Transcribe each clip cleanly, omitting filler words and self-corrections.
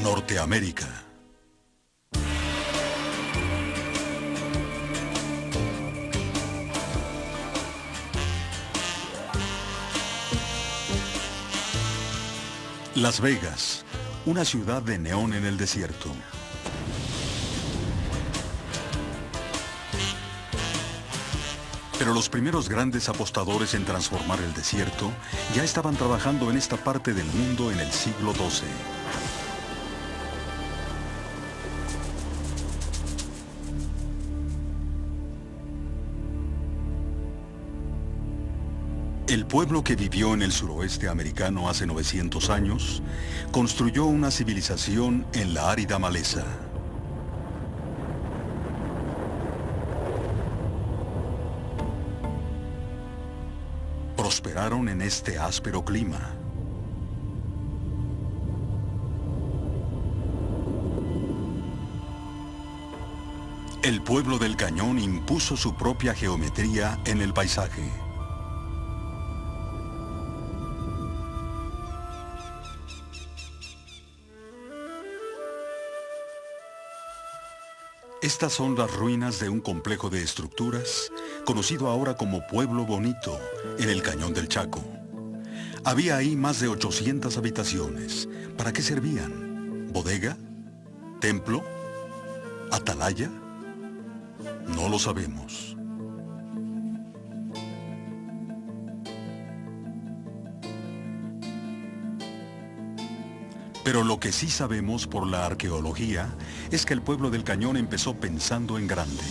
Norteamérica. Las Vegas, una ciudad de neón en el desierto. Pero los primeros grandes apostadores en transformar el desierto ya estaban trabajando en esta parte del mundo en el siglo XII. El pueblo que vivió en el suroeste americano hace 900 años construyó una civilización en la árida maleza. Prosperaron en este áspero clima. El pueblo del Cañón impuso su propia geometría en el paisaje. Estas son las ruinas de un complejo de estructuras, conocido ahora como Pueblo Bonito, en el Cañón del Chaco. Había ahí más de 800 habitaciones. ¿Para qué servían? ¿Bodega? ¿Templo? ¿Atalaya? No lo sabemos. Pero lo que sí sabemos por la arqueología es que el pueblo del Cañón empezó pensando en grande.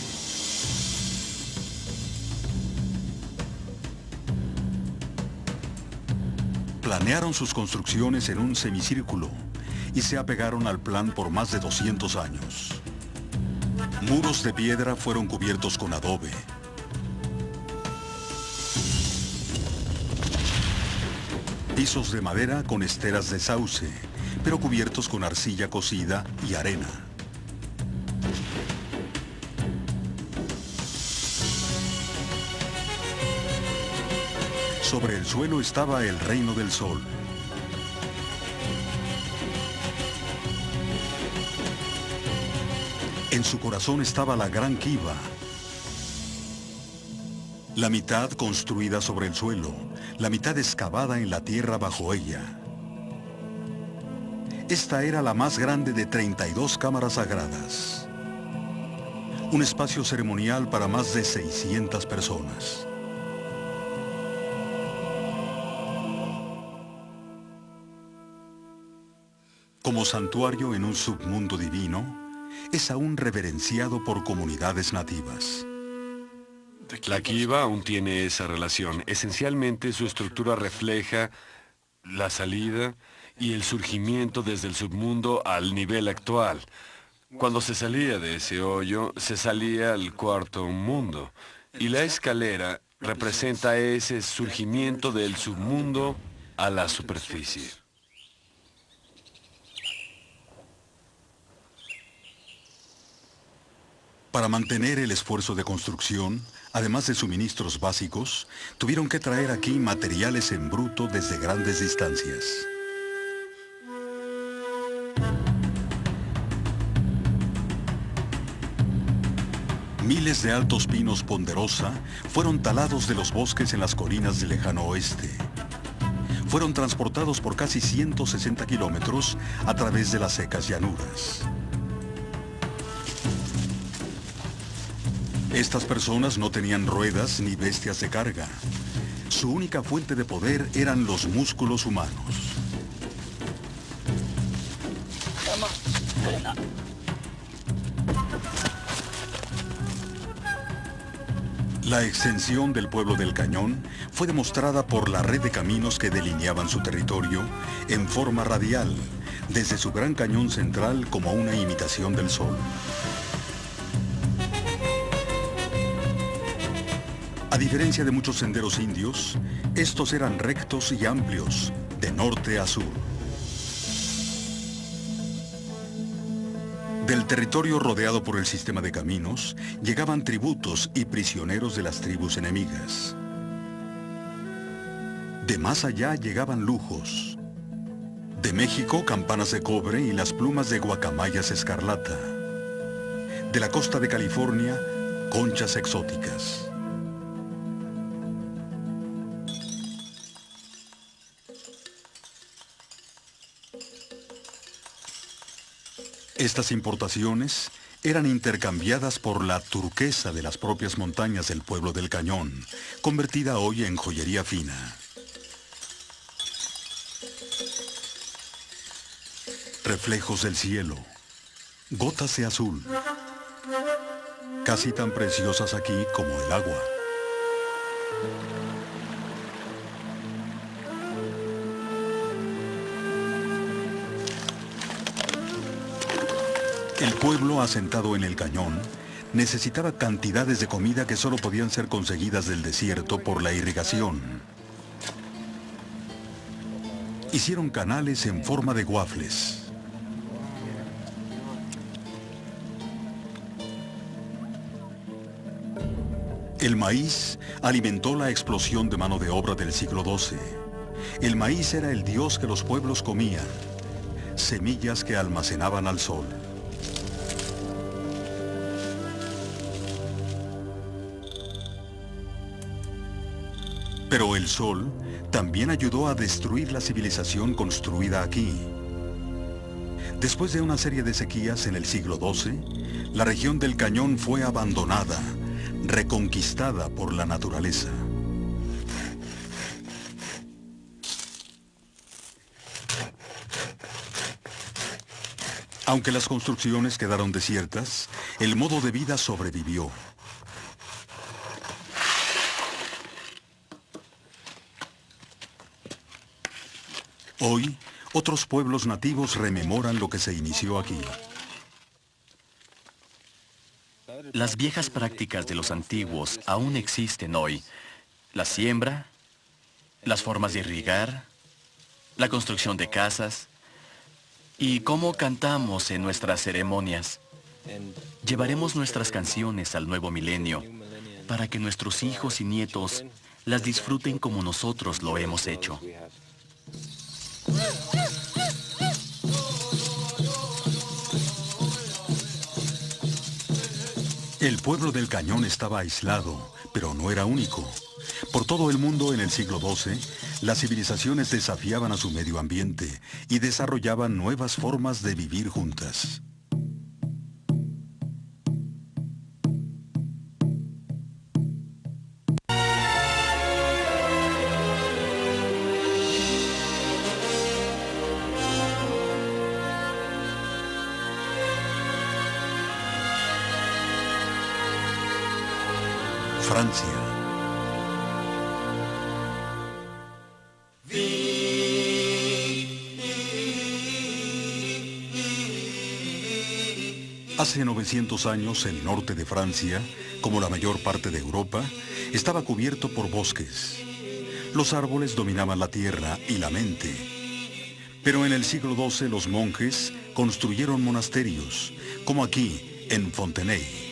Planearon sus construcciones en un semicírculo y se apegaron al plan por más de 200 años. Muros de piedra fueron cubiertos con adobe. Pisos de madera con esteras de sauce, pero cubiertos con arcilla cocida y arena. Sobre el suelo estaba el reino del sol. En su corazón estaba la gran Kiva, la mitad construida sobre el suelo, la mitad excavada en la tierra bajo ella. Esta era la más grande de 32 cámaras sagradas. Un espacio ceremonial para más de 600 personas. Como santuario en un submundo divino, es aún reverenciado por comunidades nativas. La Kiva aún tiene esa relación. Esencialmente su estructura refleja la salida y el surgimiento desde el submundo al nivel actual. Cuando se salía de ese hoyo, se salía al cuarto mundo. Y la escalera representa ese surgimiento del submundo a la superficie. Para mantener el esfuerzo de construcción, además de suministros básicos, tuvieron que traer aquí materiales en bruto desde grandes distancias. Miles de altos pinos ponderosa fueron talados de los bosques en las colinas del lejano oeste. Fueron transportados por casi 160 kilómetros a través de las secas llanuras. Estas personas no tenían ruedas ni bestias de carga. Su única fuente de poder eran los músculos humanos. La extensión del pueblo del Cañón fue demostrada por la red de caminos que delineaban su territorio en forma radial, desde su gran cañón central como una imitación del sol. A diferencia de muchos senderos indios, estos eran rectos y amplios, de norte a sur. Del territorio rodeado por el sistema de caminos, llegaban tributos y prisioneros de las tribus enemigas. De más allá llegaban lujos. De México, campanas de cobre y las plumas de guacamayas escarlata. De la costa de California, conchas exóticas. Estas importaciones eran intercambiadas por la turquesa de las propias montañas del pueblo del Cañón, convertida hoy en joyería fina. Reflejos del cielo, gotas de azul, casi tan preciosas aquí como el agua. El pueblo asentado en el cañón necesitaba cantidades de comida que solo podían ser conseguidas del desierto por la irrigación. Hicieron canales en forma de waffles. El maíz alimentó la explosión de mano de obra del siglo XII. El maíz era el dios que los pueblos comían, semillas que almacenaban al sol. Pero el sol también ayudó a destruir la civilización construida aquí. Después de una serie de sequías en el siglo XII, la región del Cañón fue abandonada, reconquistada por la naturaleza. Aunque las construcciones quedaron desiertas, el modo de vida sobrevivió. Hoy, otros pueblos nativos rememoran lo que se inició aquí. Las viejas prácticas de los antiguos aún existen hoy. La siembra, las formas de irrigar, la construcción de casas y cómo cantamos en nuestras ceremonias. Llevaremos nuestras canciones al nuevo milenio para que nuestros hijos y nietos las disfruten como nosotros lo hemos hecho. El pueblo del Cañón estaba aislado, pero no era único. Por todo el mundo en el siglo XII, las civilizaciones desafiaban a su medio ambiente y desarrollaban nuevas formas de vivir juntas. Francia. Hace 900 años, el norte de Francia, como la mayor parte de Europa, estaba cubierto por bosques. Los árboles dominaban la tierra y la mente. Pero en el siglo XII los monjes construyeron monasterios, como aquí, en Fontenay.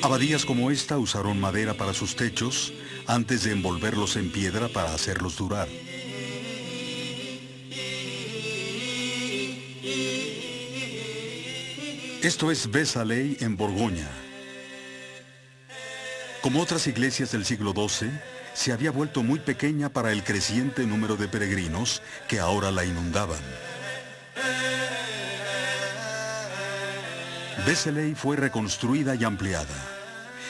Abadías como esta usaron madera para sus techos antes de envolverlos en piedra para hacerlos durar. Esto es Vézelay en Borgoña. Como otras iglesias del siglo XII, se había vuelto muy pequeña para el creciente número de peregrinos que ahora la inundaban. Vézelay fue reconstruida y ampliada.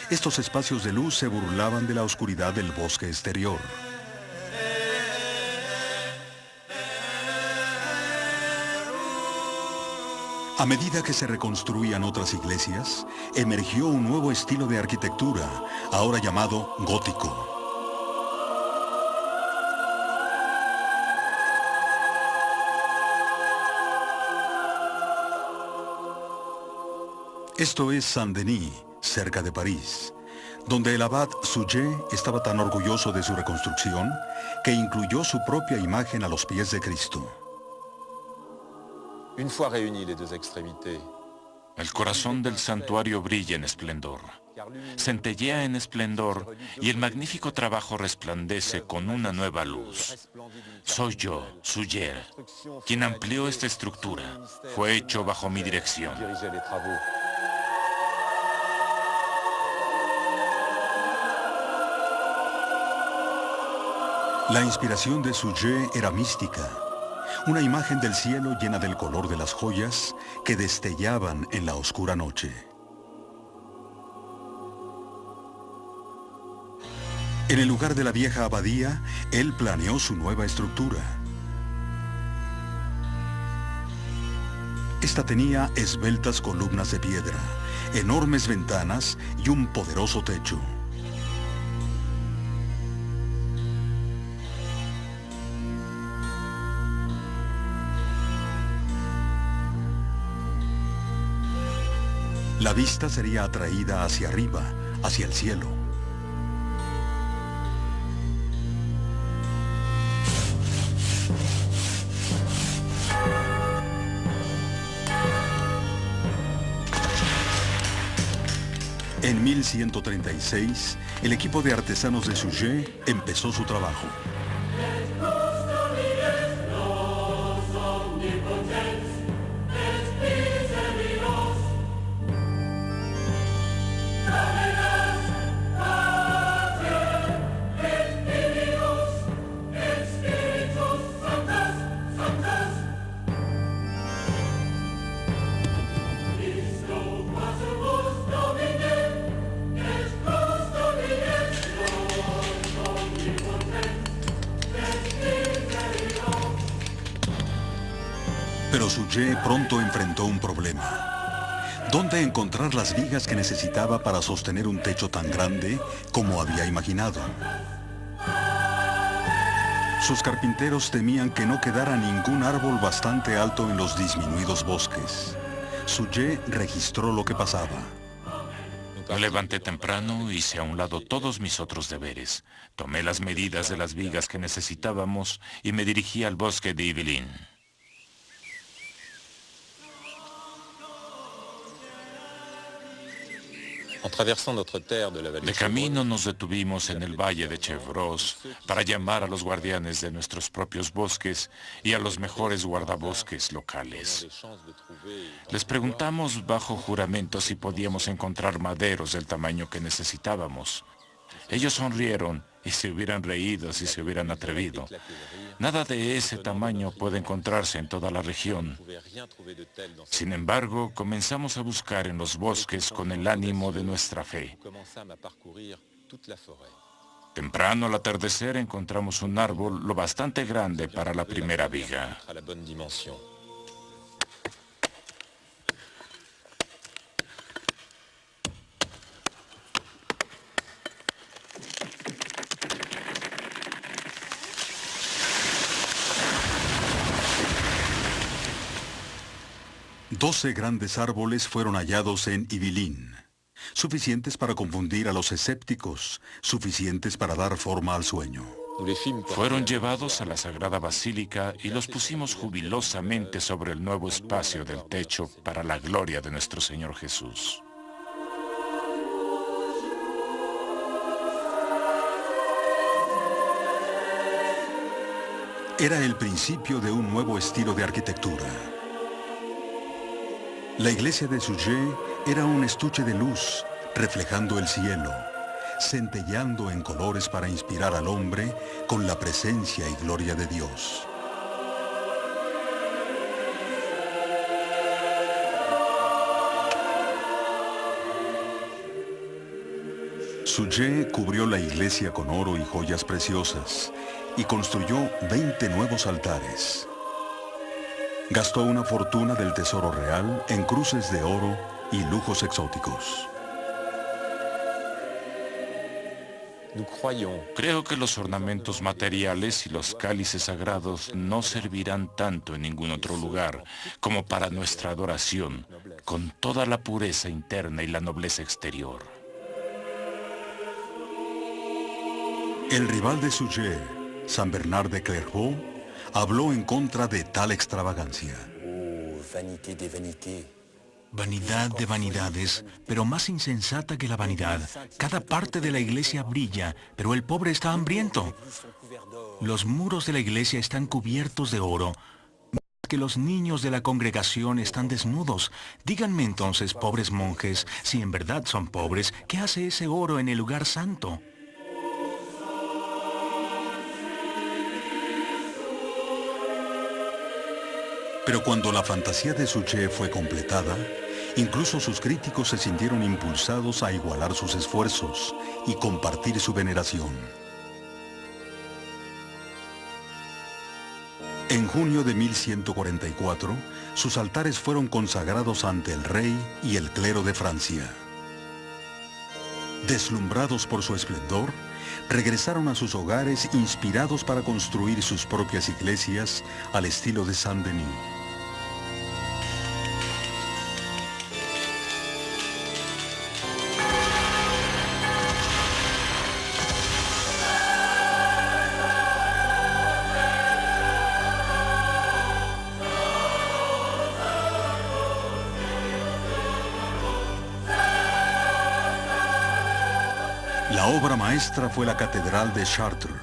Estos espacios de luz se burlaban de la oscuridad del bosque exterior. A medida que se reconstruían otras iglesias, emergió un nuevo estilo de arquitectura, ahora llamado gótico. Esto es Saint-Denis, cerca de París, donde el abad Suger estaba tan orgulloso de su reconstrucción que incluyó su propia imagen a los pies de Cristo. El corazón del santuario brilla en esplendor. centellea en esplendor y el magnífico trabajo resplandece con una nueva luz. Soy yo, Suger, quien amplió esta estructura. Fue hecho bajo mi dirección. La inspiración de Suger era mística, una imagen del cielo llena del color de las joyas que destellaban en la oscura noche. En el lugar de la vieja abadía, él planeó su nueva estructura. Esta tenía esbeltas columnas de piedra, enormes ventanas y un poderoso techo. La vista sería atraída hacia arriba, hacia el cielo. En 1136, el equipo de artesanos de Suger empezó su trabajo. Pero Suger pronto enfrentó un problema. ¿Dónde encontrar las vigas que necesitaba para sostener un techo tan grande como había imaginado? Sus carpinteros temían que no quedara ningún árbol bastante alto en los disminuidos bosques. Suger registró lo que pasaba. Me levanté temprano, hice a un lado todos mis otros deberes. Tomé las medidas de las vigas que necesitábamos y me dirigí al bosque de Yvelines. De camino nos detuvimos en el valle de Chevreuse para llamar a los guardianes de nuestros propios bosques y a los mejores guardabosques locales. Les preguntamos bajo juramento si podíamos encontrar maderos del tamaño que necesitábamos. Ellos sonrieron y se hubieran reído si se hubieran atrevido. Nada de ese tamaño puede encontrarse en toda la región. Sin embargo, comenzamos a buscar en los bosques con el ánimo de nuestra fe. Temprano al atardecer encontramos un árbol lo bastante grande para la primera viga. Doce grandes árboles fueron hallados en Yvelines, suficientes para confundir a los escépticos, suficientes para dar forma al sueño. Fueron llevados a la Sagrada Basílica y los pusimos jubilosamente sobre el nuevo espacio del techo para la gloria de nuestro Señor Jesús. Era el principio de un nuevo estilo de arquitectura. La iglesia de Suger era un estuche de luz, reflejando el cielo, centellando en colores para inspirar al hombre con la presencia y gloria de Dios. Suger cubrió la iglesia con oro y joyas preciosas y construyó 20 nuevos altares. Gastó una fortuna del tesoro real en cruces de oro y lujos exóticos. Creo que los ornamentos materiales y los cálices sagrados no servirán tanto en ningún otro lugar como para nuestra adoración, con toda la pureza interna y la nobleza exterior. El rival de Suger, San Bernard de Clairvaux, habló en contra de tal extravagancia. Oh, vanité des vanités. Vanidad de vanidades, pero más insensata que la vanidad. Cada parte de la iglesia brilla, pero el pobre está hambriento. Los muros de la iglesia están cubiertos de oro, mientras que los niños de la congregación están desnudos. Díganme entonces, pobres monjes, si en verdad son pobres, ¿qué hace ese oro en el lugar santo? Pero cuando la fantasía de Suchet fue completada, incluso sus críticos se sintieron impulsados a igualar sus esfuerzos y compartir su veneración. En junio de 1144, sus altares fueron consagrados ante el rey y el clero de Francia. Deslumbrados por su esplendor, regresaron a sus hogares inspirados para construir sus propias iglesias al estilo de Saint-Denis. La obra maestra fue la Catedral de Chartres.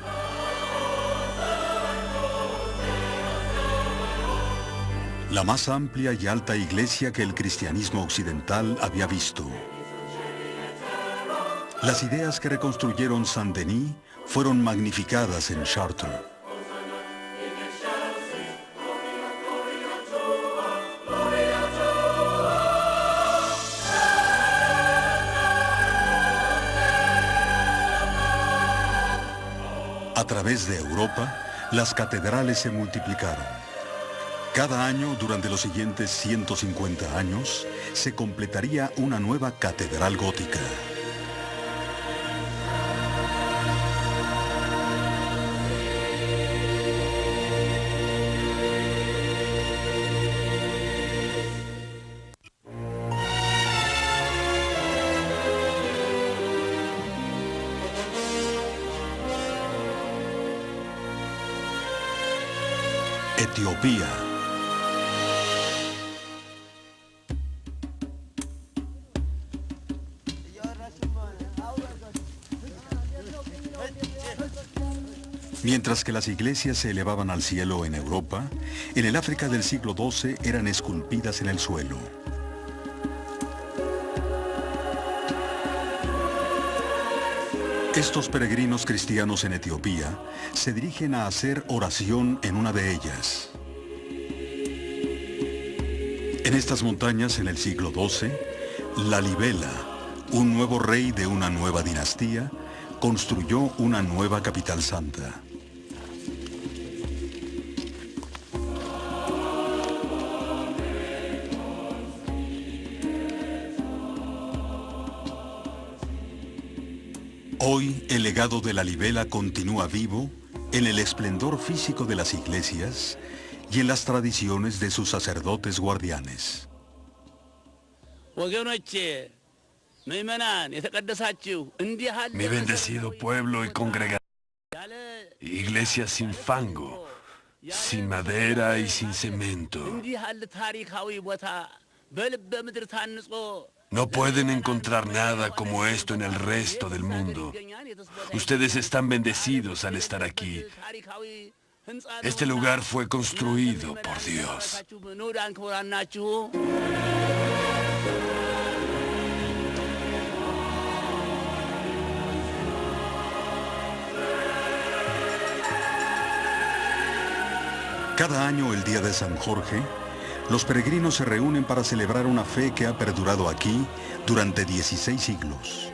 La más amplia y alta iglesia que el cristianismo occidental había visto. Las ideas que reconstruyeron Saint-Denis fueron magnificadas en Chartres. A través de Europa, las catedrales se multiplicaron. Cada año, durante los siguientes 150 años, se completaría una nueva catedral gótica. Etiopía. Mientras que las iglesias se elevaban al cielo en Europa, en el África del siglo XII eran esculpidas en el suelo. Estos peregrinos cristianos en Etiopía se dirigen a hacer oración en una de ellas. En estas montañas, en el siglo XII, Lalibela, un nuevo rey de una nueva dinastía, construyó una nueva capital santa. Hoy, el legado de Lalibela continúa vivo en el esplendor físico de las iglesias y en las tradiciones de sus sacerdotes guardianes. Mi bendecido pueblo y congregación, iglesia sin fango, sin madera y sin cemento. No pueden encontrar nada como esto en el resto del mundo. Ustedes están bendecidos al estar aquí. Este lugar fue construido por Dios. Cada año, el día de San Jorge, los peregrinos se reúnen para celebrar una fe que ha perdurado aquí durante 16 siglos.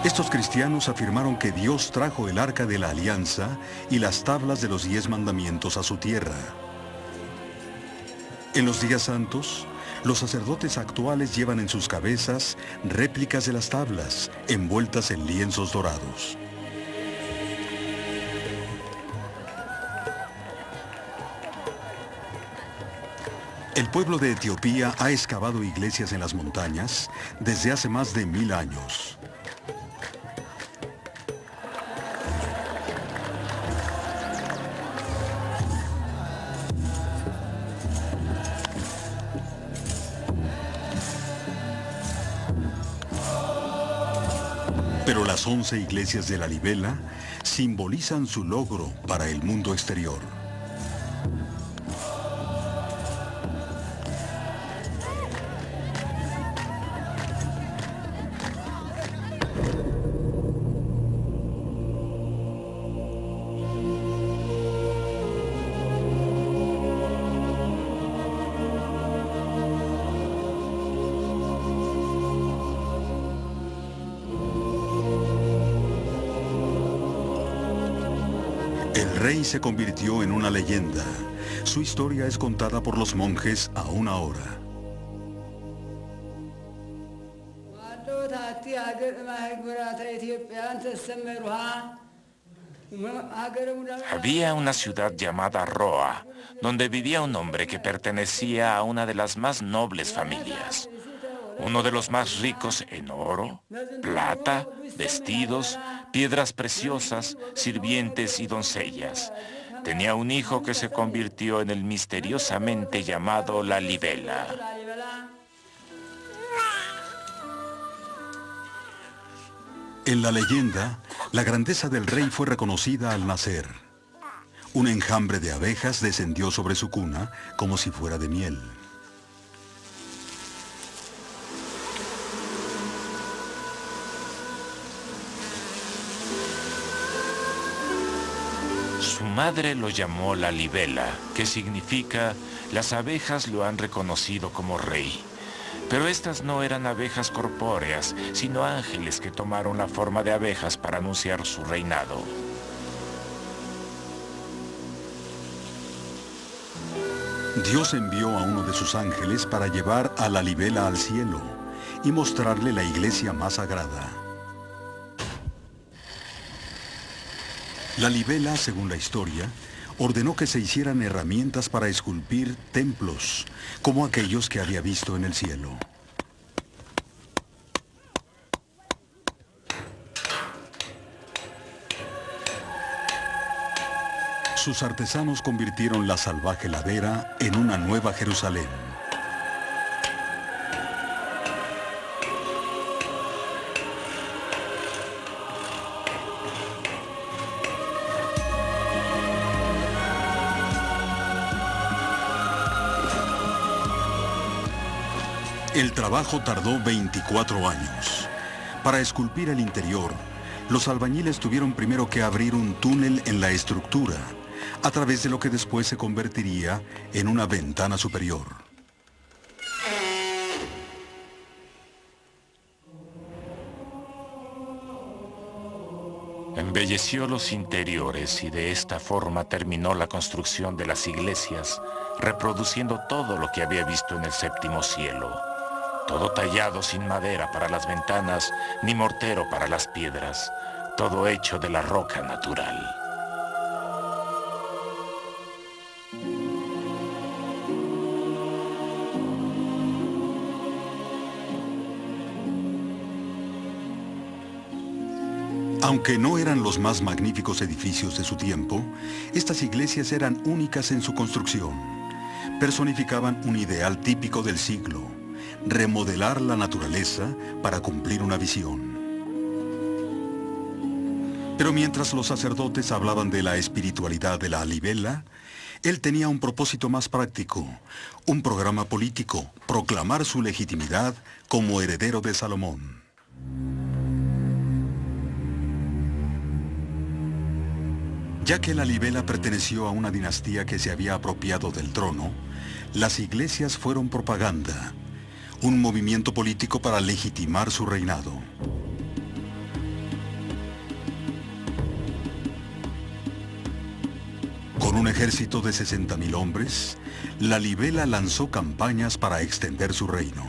Estos cristianos afirmaron que Dios trajo el arca de la alianza y las tablas de los 10 mandamientos a su tierra. En los días santos, los sacerdotes actuales llevan en sus cabezas réplicas de las tablas, envueltas en lienzos dorados. El pueblo de Etiopía ha excavado iglesias en las montañas desde hace más de 1000 años. Pero las 11 iglesias de la Libela simbolizan su logro para el mundo exterior. El rey se convirtió en una leyenda. Su historia es contada por los monjes aún ahora. Había una ciudad llamada Roa, donde vivía un hombre que pertenecía a una de las más nobles familias. Uno de los más ricos en oro, plata, vestidos, piedras preciosas, sirvientes y doncellas. Tenía un hijo que se convirtió en el misteriosamente llamado la Libela. En la leyenda, la grandeza del rey fue reconocida al nacer. Un enjambre de abejas descendió sobre su cuna como si fuera de miel. Su madre lo llamó la Libela, que significa las abejas lo han reconocido como rey. Pero estas no eran abejas corpóreas, sino ángeles que tomaron la forma de abejas para anunciar su reinado. Dios envió a uno de sus ángeles para llevar a la Libela al cielo y mostrarle la iglesia más sagrada. La Libela, según la historia, ordenó que se hicieran herramientas para esculpir templos, como aquellos que había visto en el cielo. Sus artesanos convirtieron la salvaje ladera en una nueva Jerusalén. El trabajo tardó 24 años. Para esculpir el interior, los albañiles tuvieron primero que abrir un túnel en la estructura, a través de lo que después se convertiría en una ventana superior. Embelleció los interiores y de esta forma terminó la construcción de las iglesias, reproduciendo todo lo que había visto en el séptimo cielo. Todo tallado sin madera para las ventanas, ni mortero para las piedras. Todo hecho de la roca natural. Aunque no eran los más magníficos edificios de su tiempo, estas iglesias eran únicas en su construcción. Personificaban un ideal típico del siglo: remodelar la naturaleza para cumplir una visión. Pero mientras los sacerdotes hablaban de la espiritualidad de la Libela, él tenía un propósito más práctico, un programa político: proclamar su legitimidad como heredero de Salomón. Ya que la Libela perteneció a una dinastía que se había apropiado del trono, las iglesias fueron propaganda, un movimiento político para legitimar su reinado. Con un ejército de 60.000 hombres, la Libela lanzó campañas para extender su reino.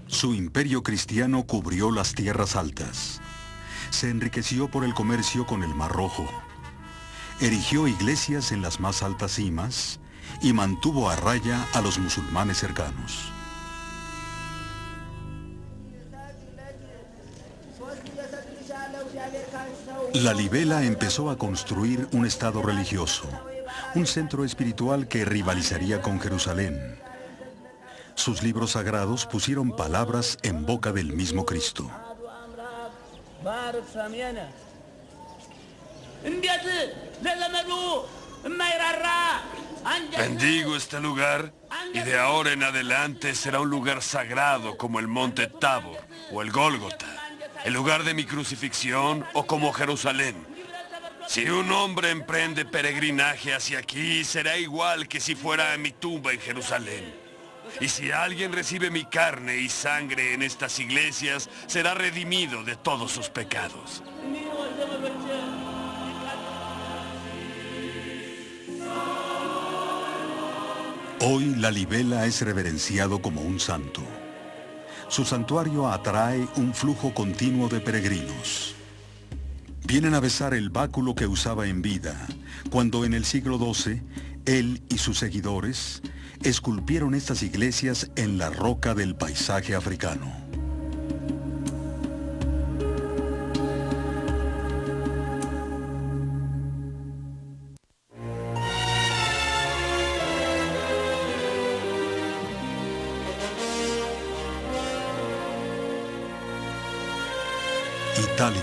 Su imperio cristiano cubrió las tierras altas. Se enriqueció por el comercio con el Mar Rojo. Erigió iglesias en las más altas cimas y mantuvo a raya a los musulmanes cercanos. Lalibela empezó a construir un estado religioso, un centro espiritual que rivalizaría con Jerusalén. Sus libros sagrados pusieron palabras en boca del mismo Cristo. Bendigo este lugar y de ahora en adelante será un lugar sagrado como el monte Tabor o el Gólgota, el lugar de mi crucifixión o como Jerusalén. Si un hombre emprende peregrinaje hacia aquí, será igual que si fuera a mi tumba en Jerusalén. Y si alguien recibe mi carne y sangre en estas iglesias, será redimido de todos sus pecados. Hoy Lalibela es reverenciado como un santo. Su santuario atrae un flujo continuo de peregrinos. Vienen a besar el báculo que usaba en vida, cuando en el siglo XII, él y sus seguidores esculpieron estas iglesias en la roca del paisaje africano. Italia.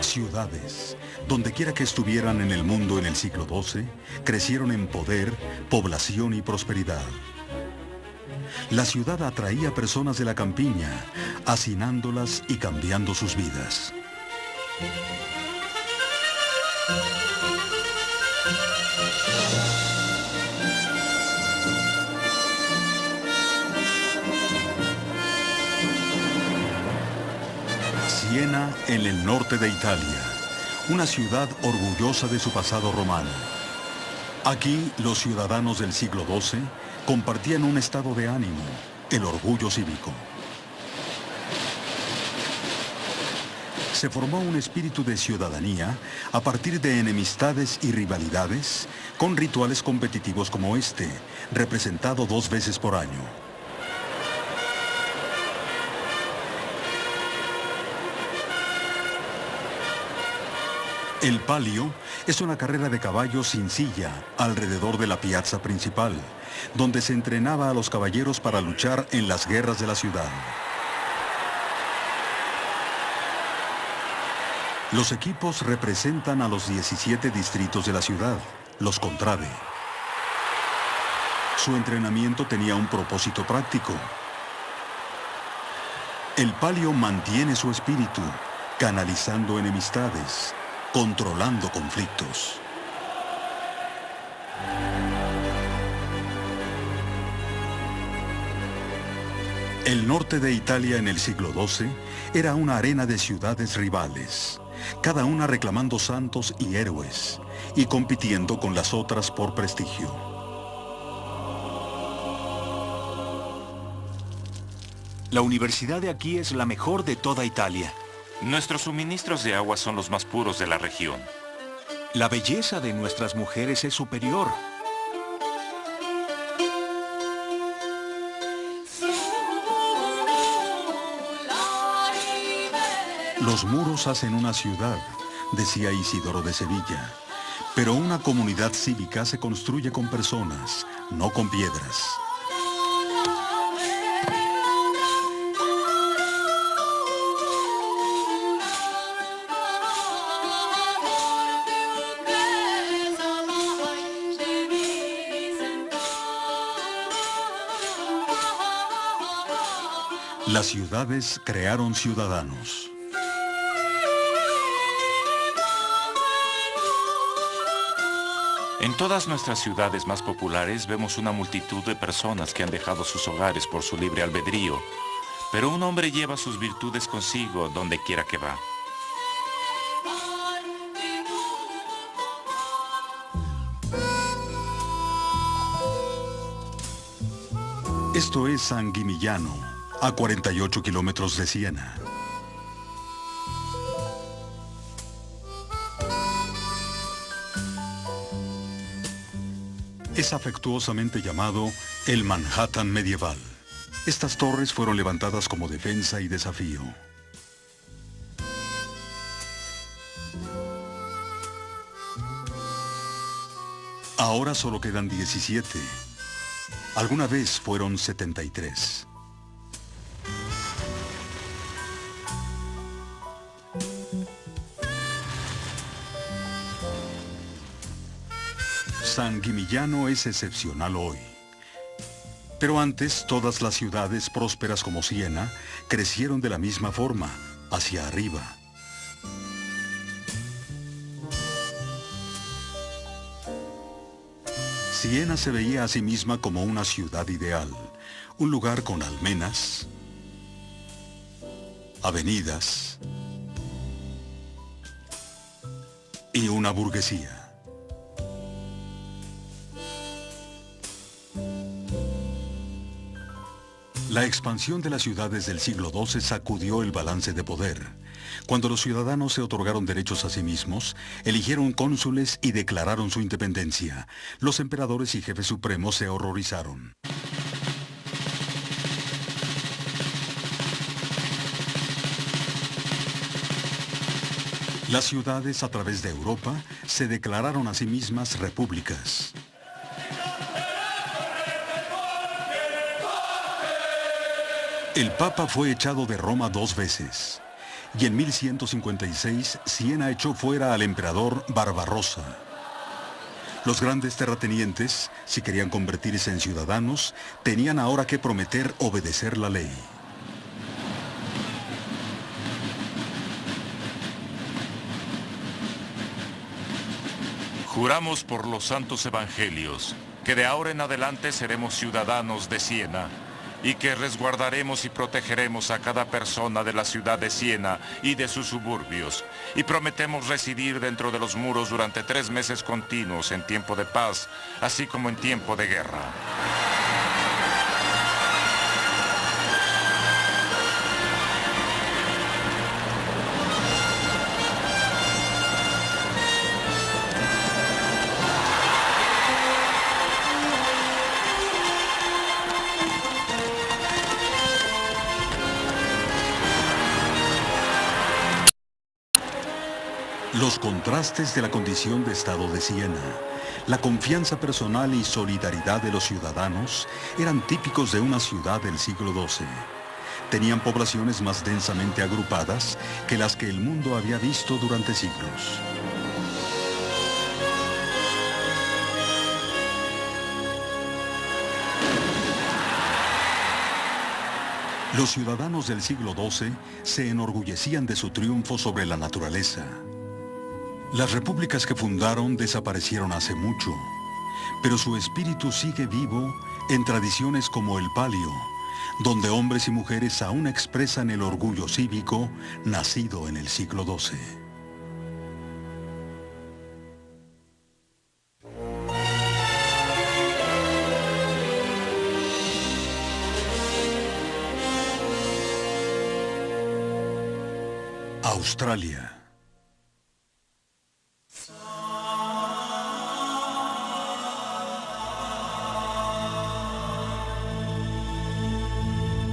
Ciudades, donde quiera que estuvieran en el mundo en el siglo XII, crecieron en poder, población y prosperidad. La ciudad atraía a personas de la campiña, hacinándolas y cambiando sus vidas. Siena, en el norte de Italia, una ciudad orgullosa de su pasado romano. Aquí, los ciudadanos del siglo XII compartían un estado de ánimo, el orgullo cívico. Se formó un espíritu de ciudadanía a partir de enemistades y rivalidades, con rituales competitivos como este, representado 2 veces por año. El palio es una carrera de caballos sin silla alrededor de la piazza principal, donde se entrenaba a los caballeros para luchar en las guerras de la ciudad. Los equipos representan a los 17 distritos de la ciudad, los contrade. Su entrenamiento tenía un propósito práctico. El palio mantiene su espíritu, canalizando enemistades, controlando conflictos. El norte de Italia en el siglo XII era una arena de ciudades rivales, cada una reclamando santos y héroes, y compitiendo con las otras por prestigio. La universidad de aquí es la mejor de toda Italia. Nuestros suministros de agua son los más puros de la región. La belleza de nuestras mujeres es superior. Los muros hacen una ciudad, decía Isidoro de Sevilla, pero una comunidad cívica se construye con personas, no con piedras. Las ciudades crearon ciudadanos. En todas nuestras ciudades más populares vemos una multitud de personas que han dejado sus hogares por su libre albedrío, pero un hombre lleva sus virtudes consigo donde quiera que va. Esto es San Gimignano, a 48 kilómetros de Siena. Es afectuosamente llamado el Manhattan medieval. Estas torres fueron levantadas como defensa y desafío. Ahora solo quedan 17. Alguna vez fueron 73. San Gimignano es excepcional hoy. Pero antes, todas las ciudades prósperas como Siena crecieron de la misma forma, hacia arriba. Siena se veía a sí misma como una ciudad ideal, un lugar con almenas, avenidas y una burguesía. La expansión de las ciudades del siglo XII sacudió el balance de poder. Cuando los ciudadanos se otorgaron derechos a sí mismos, eligieron cónsules y declararon su independencia. Los emperadores y jefes supremos se horrorizaron. Las ciudades a través de Europa se declararon a sí mismas repúblicas. El Papa fue echado de Roma 2 veces, y en 1156 Siena echó fuera al emperador Barbarossa. Los grandes terratenientes, si querían convertirse en ciudadanos, tenían ahora que prometer obedecer la ley. Juramos por los santos evangelios que de ahora en adelante seremos ciudadanos de Siena, y que resguardaremos y protegeremos a cada persona de la ciudad de Siena y de sus suburbios, y prometemos residir dentro de los muros durante 3 meses continuos en tiempo de paz, así como en tiempo de guerra. Los contrastes de la condición de Estado de Siena, la confianza personal y solidaridad de los ciudadanos eran típicos de una ciudad del siglo XII. Tenían poblaciones más densamente agrupadas que las que el mundo había visto durante siglos. Los ciudadanos del siglo XII se enorgullecían de su triunfo sobre la naturaleza. Las repúblicas que fundaron desaparecieron hace mucho, pero su espíritu sigue vivo en tradiciones como el palio, donde hombres y mujeres aún expresan el orgullo cívico nacido en el siglo XII. Australia.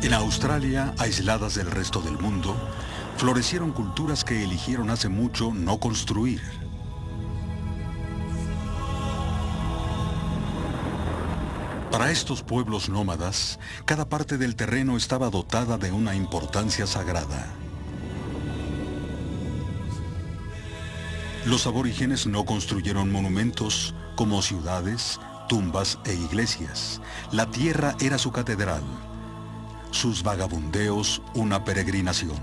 En Australia, aisladas del resto del mundo, florecieron culturas que eligieron hace mucho no construir. Para estos pueblos nómadas, cada parte del terreno estaba dotada de una importancia sagrada. Los aborígenes no construyeron monumentos como ciudades, tumbas e iglesias. La tierra era su catedral. Sus vagabundeos una peregrinación.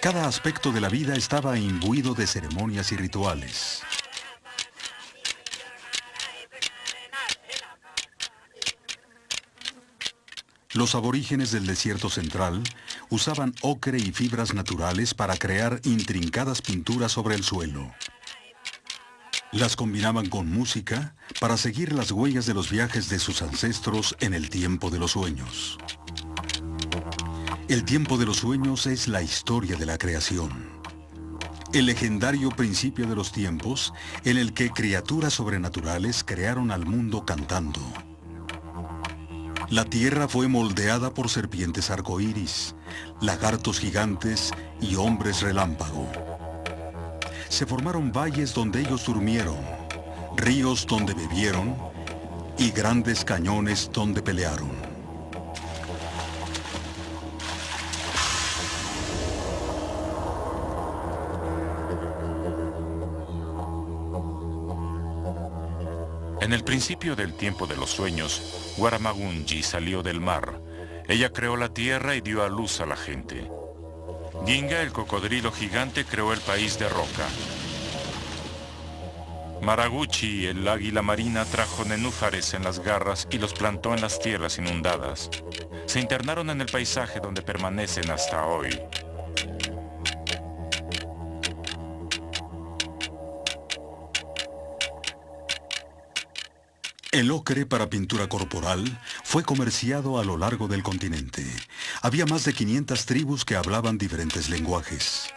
Cada aspecto de la vida estaba imbuido de ceremonias y rituales. Los aborígenes del desierto central usaban ocre y fibras naturales para crear intrincadas pinturas sobre el suelo. Las combinaban con música para seguir las huellas de los viajes de sus ancestros en el tiempo de los sueños. El tiempo de los sueños es la historia de la creación. El legendario principio de los tiempos en el que criaturas sobrenaturales crearon al mundo cantando. La tierra fue moldeada por serpientes arcoíris, lagartos gigantes y hombres relámpago. Se formaron valles donde ellos durmieron, ríos donde bebieron y grandes cañones donde pelearon. En el principio del tiempo de los sueños, Waramagunji salió del mar. Ella creó la tierra y dio a luz a la gente. Ginga, el cocodrilo gigante, creó el país de roca. Maraguchi, el águila marina, trajo nenúfares en las garras y los plantó en las tierras inundadas. Se internaron en el paisaje donde permanecen hasta hoy. El ocre para pintura corporal fue comerciado a lo largo del continente. Había más de 500 tribus que hablaban diferentes lenguajes.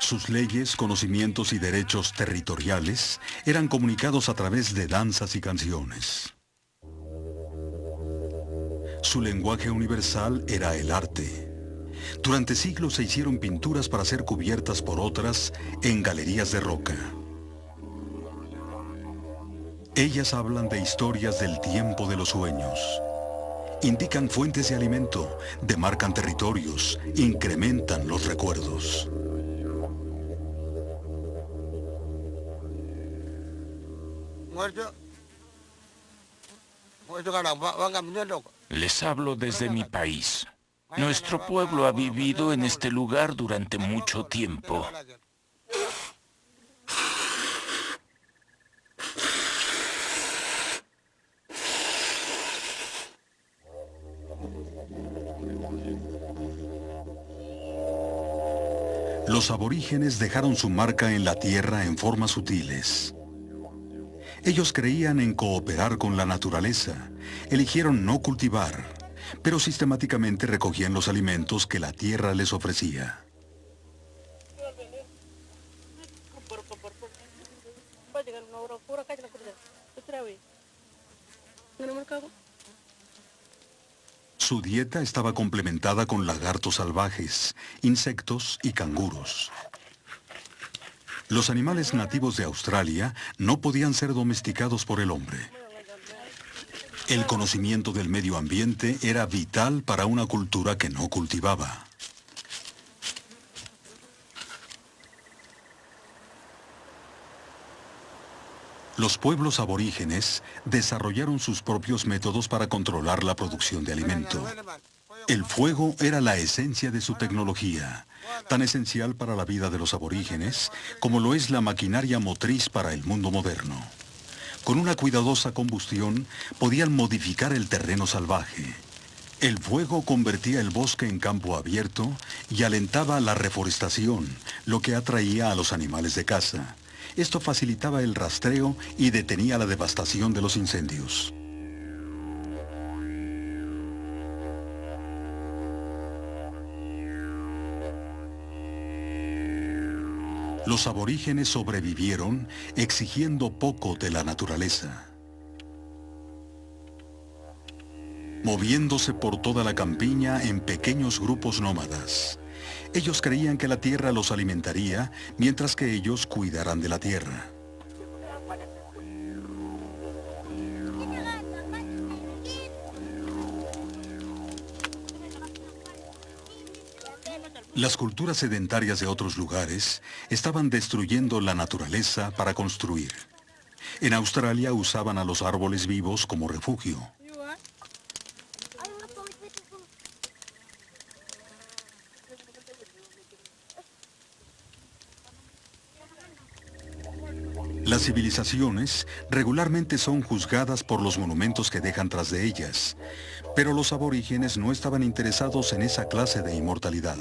Sus leyes, conocimientos y derechos territoriales eran comunicados a través de danzas y canciones. Su lenguaje universal era el arte. Durante siglos se hicieron pinturas para ser cubiertas por otras en galerías de roca. Ellas hablan de historias del tiempo de los sueños. Indican fuentes de alimento, demarcan territorios, incrementan los recuerdos. Les hablo desde mi país. Nuestro pueblo ha vivido en este lugar durante mucho tiempo. Los aborígenes dejaron su marca en la tierra en formas sutiles. Ellos creían en cooperar con la naturaleza. Eligieron no cultivar, pero sistemáticamente recogían los alimentos que la tierra les ofrecía. Su dieta estaba complementada con lagartos salvajes, insectos y canguros. Los animales nativos de Australia no podían ser domesticados por el hombre. El conocimiento del medio ambiente era vital para una cultura que no cultivaba. Los pueblos aborígenes desarrollaron sus propios métodos para controlar la producción de alimento. El fuego era la esencia de su tecnología, tan esencial para la vida de los aborígenes como lo es la maquinaria motriz para el mundo moderno. Con una cuidadosa combustión podían modificar el terreno salvaje. El fuego convertía el bosque en campo abierto y alentaba la reforestación, lo que atraía a los animales de caza. Esto facilitaba el rastreo y detenía la devastación de los incendios. Los aborígenes sobrevivieron exigiendo poco de la naturaleza. Moviéndose por toda la campiña en pequeños grupos nómadas. Ellos creían que la tierra los alimentaría, mientras que ellos cuidaran de la tierra. Las culturas sedentarias de otros lugares estaban destruyendo la naturaleza para construir. En Australia usaban a los árboles vivos como refugio. Las civilizaciones regularmente son juzgadas por los monumentos que dejan tras de ellas, pero los aborígenes no estaban interesados en esa clase de inmortalidad.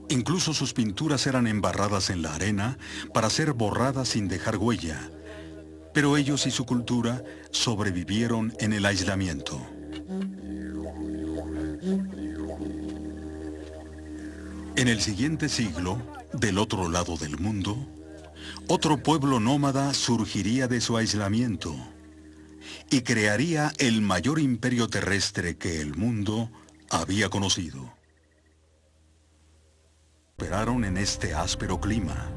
Incluso sus pinturas eran embarradas en la arena para ser borradas sin dejar huella. Pero ellos y su cultura sobrevivieron en el aislamiento. En el siguiente siglo, del otro lado del mundo, otro pueblo nómada surgiría de su aislamiento y crearía el mayor imperio terrestre que el mundo había conocido. Operaron en este áspero clima.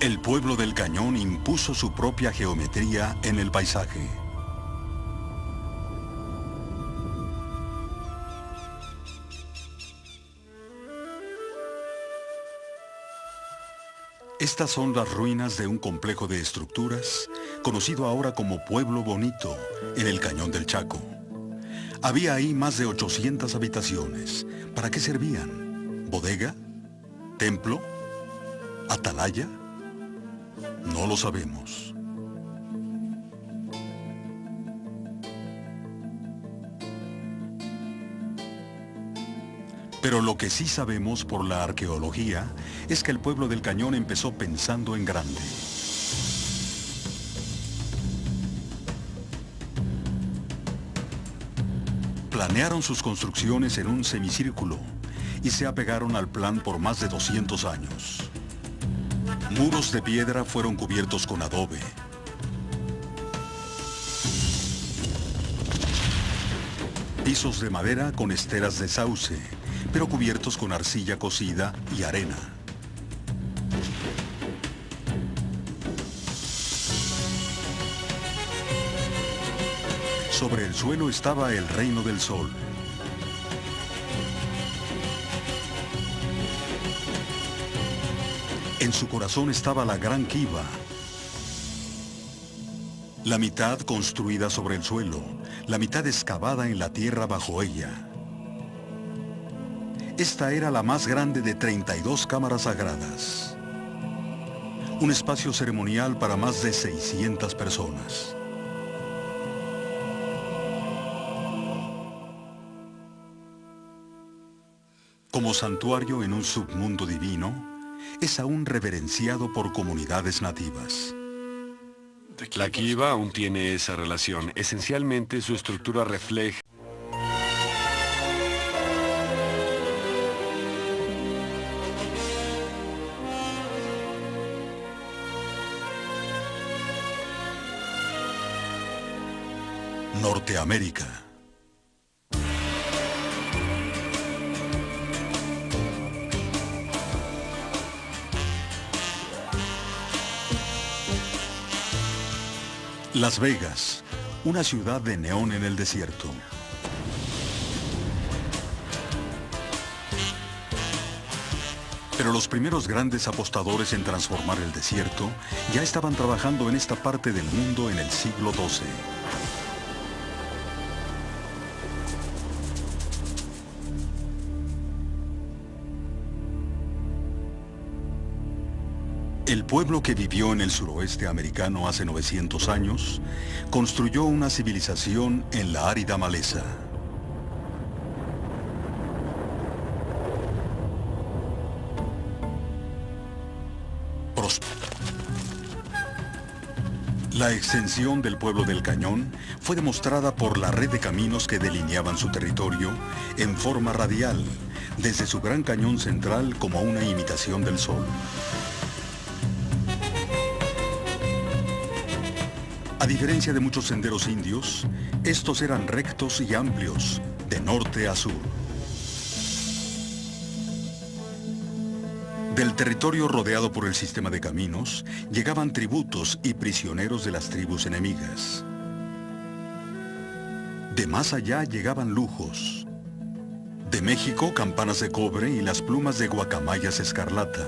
El pueblo del Cañón impuso su propia geometría en el paisaje. Estas son las ruinas de un complejo de estructuras, conocido ahora como Pueblo Bonito, en el Cañón del Chaco. Había ahí más de 800 habitaciones. ¿Para qué servían? ¿Bodega? ¿Templo? ¿Atalaya? No lo sabemos. Pero lo que sí sabemos por la arqueología es que el pueblo del Cañón empezó pensando en grande. Planearon sus construcciones en un semicírculo y se apegaron al plan por más de 200 años. Muros de piedra fueron cubiertos con adobe. Pisos de madera con esteras de sauce, pero cubiertos con arcilla cocida y arena. Sobre el suelo estaba el reino del sol. En su corazón estaba la gran Kiva, la mitad construida sobre el suelo, la mitad excavada en la tierra bajo ella. Esta era la más grande de 32 cámaras sagradas. Un espacio ceremonial para más de 600 personas. Como santuario en un submundo divino, es aún reverenciado por comunidades nativas. La Kiva aún tiene esa relación. Esencialmente su estructura refleja Norteamérica. Las Vegas, una ciudad de neón en el desierto. Pero los primeros grandes apostadores en transformar el desierto ya estaban trabajando en esta parte del mundo en el siglo XII. El pueblo que vivió en el suroeste americano hace 900 años construyó una civilización en la árida maleza. La extensión del pueblo del Cañón fue demostrada por la red de caminos que delineaban su territorio en forma radial, desde su gran cañón central como una imitación del sol. A diferencia de muchos senderos indios, estos eran rectos y amplios, de norte a sur. Del territorio rodeado por el sistema de caminos, llegaban tributos y prisioneros de las tribus enemigas. De más allá llegaban lujos. De México, campanas de cobre y las plumas de guacamayas escarlata.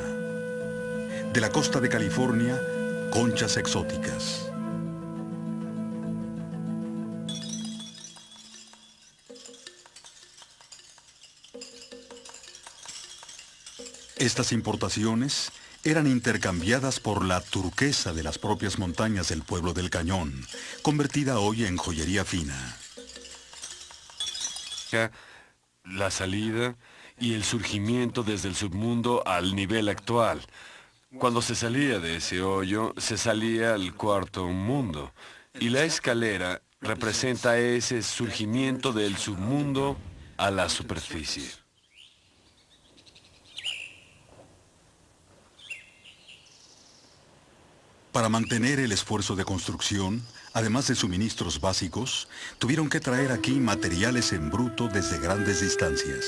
De la costa de California, conchas exóticas. Estas importaciones eran intercambiadas por la turquesa de las propias montañas del pueblo del Cañón, convertida hoy en joyería fina. La salida y el surgimiento desde el submundo al nivel actual. Cuando se salía de ese hoyo, se salía al cuarto mundo. Y la escalera representa ese surgimiento del submundo a la superficie. Para mantener el esfuerzo de construcción, además de suministros básicos, tuvieron que traer aquí materiales en bruto desde grandes distancias.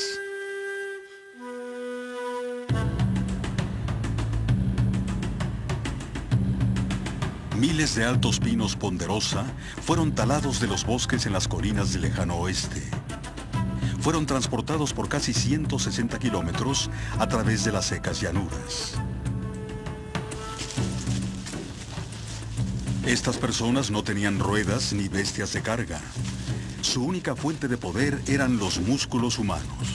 Miles de altos pinos ponderosa fueron talados de los bosques en las colinas del lejano oeste. Fueron transportados por casi 160 kilómetros a través de las secas llanuras. Estas personas no tenían ruedas ni bestias de carga. Su única fuente de poder eran los músculos humanos.